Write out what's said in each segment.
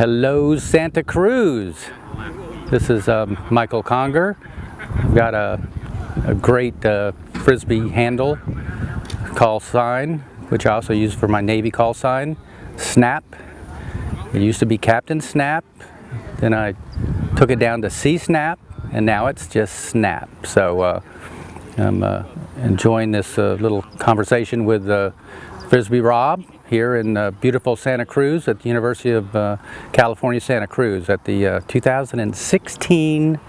Hello, Santa Cruz. This is Michael Conger. I've got a great Frisbee handle call sign, which I also use for my Navy call sign, Snap. It used to be Captain Snap, then I took it down to Sea Snap, and now it's just Snap. So I'm enjoying this little conversation with Frisbee Rob here in beautiful Santa Cruz at the University of California, Santa Cruz at the 2016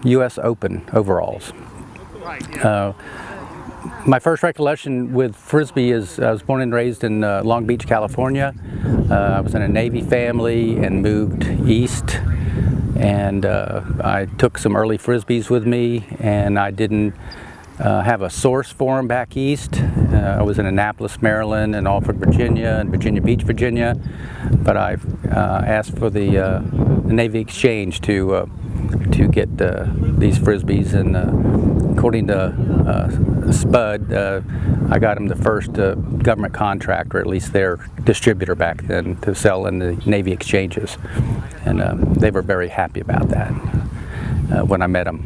U.S. Open overalls. My first recollection with Frisbee is I was born and raised in Long Beach, California. I was in a Navy family and moved east, and I took some early Frisbees with me, and I didn't have a source for them back east. I was in Annapolis, Maryland, and Alfred, Virginia, and Virginia Beach, Virginia. But I asked for the Navy exchange to get these Frisbees, and according to Spud, I got them the first government contract, or at least their distributor back then, to sell in the Navy exchanges, and they were very happy about that when I met them.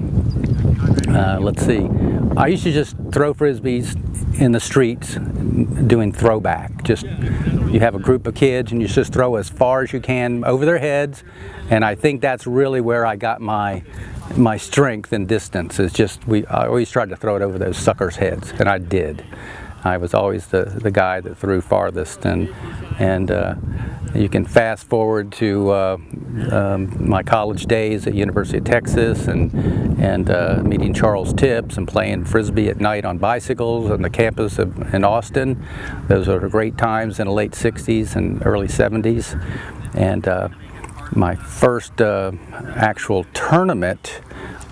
Let's see. I used to just throw Frisbees in the streets doing throwback. Just, you have a group of kids and you just throw as far as you can over their heads, and I think that's really where I got my strength and distance. Is just, I always tried to throw it over those suckers' heads, and I did. I was always the guy that threw farthest, and you can fast forward to my college days at University of Texas, and meeting Charles Tips and playing Frisbee at night on bicycles on the campus in Austin. Those are great times in the late 60s and early 70s. And my first actual tournament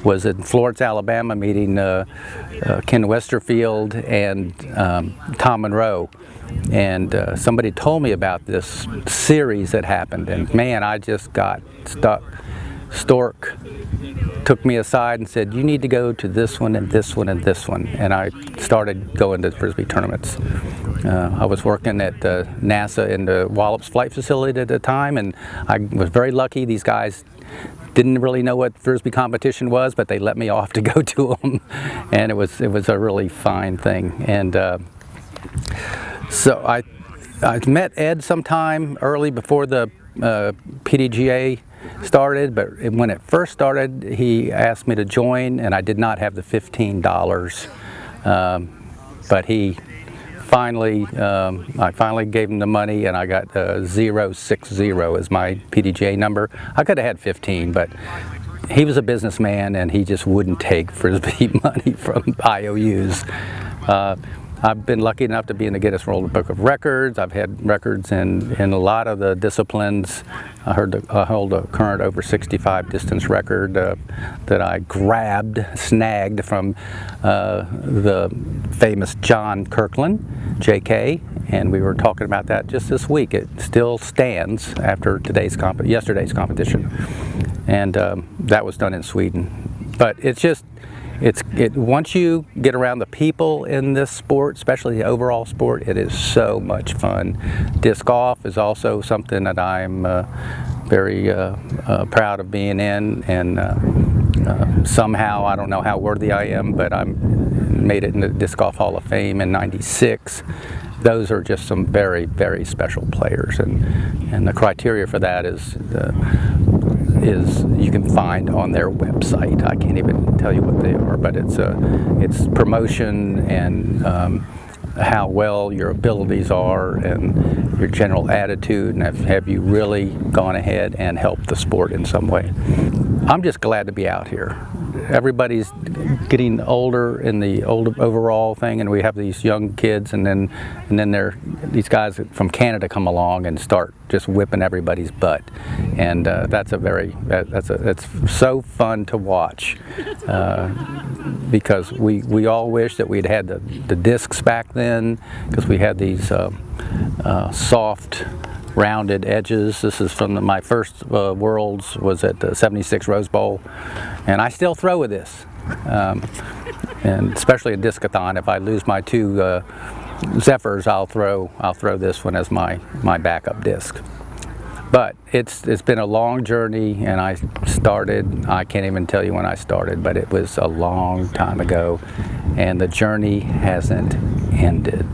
was in Florence, Alabama, meeting Ken Westerfield and Tom Monroe. And somebody told me about this series that happened, and man, I just got stuck. Stork took me aside and said, "You need to go to this one and this one and this one." And I started going to Frisbee tournaments. I was working at NASA in the Wallops Flight Facility at the time, and I was very lucky. These guys didn't really know what Frisbee competition was, but they let me off to go to them, and it was a really fine thing. And so I met Ed sometime early before the PDGA started, but when it first started, he asked me to join, and I did not have the $15. But he finally, I finally gave him the money, and I got 060 as my PDGA number. I could have had 15, but he was a businessman, and he just wouldn't take Frisbee money from IOUs. I've been lucky enough to be in the Guinness World Book of Records. I've had records in a lot of the disciplines. I hold a current over 65 distance record that I snagged from the famous John Kirkland, JK, and we were talking about that just this week. It still stands after yesterday's competition, and that was done in Sweden. But it's just, once you get around the people in this sport, especially the overall sport, it is so much fun. Disc golf is also something that I'm very proud of being in, and somehow, I don't know how worthy I am, but I made it in the Disc Golf Hall of Fame in '96. Those are just some very, very special players, and the criteria for that is you can find on their website. I can't even tell you what they are, but it's promotion and how well your abilities are and your general attitude, and have you really gone ahead and helped the sport in some way. I'm just glad to be out here. Everybody's getting older in the older overall thing, and we have these young kids, and then these guys from Canada come along and start just whipping everybody's butt, and it's so fun to watch, because we all wish that we'd had the discs back then, because we had these soft, rounded edges. This is from my first Worlds, was at the '76 Rose Bowl, and I still throw with this, and especially a discathon. If I lose my two Zephyrs, I'll throw this one as my backup disc. But it's been a long journey, and I can't even tell you when I started, but it was a long time ago, and the journey hasn't ended.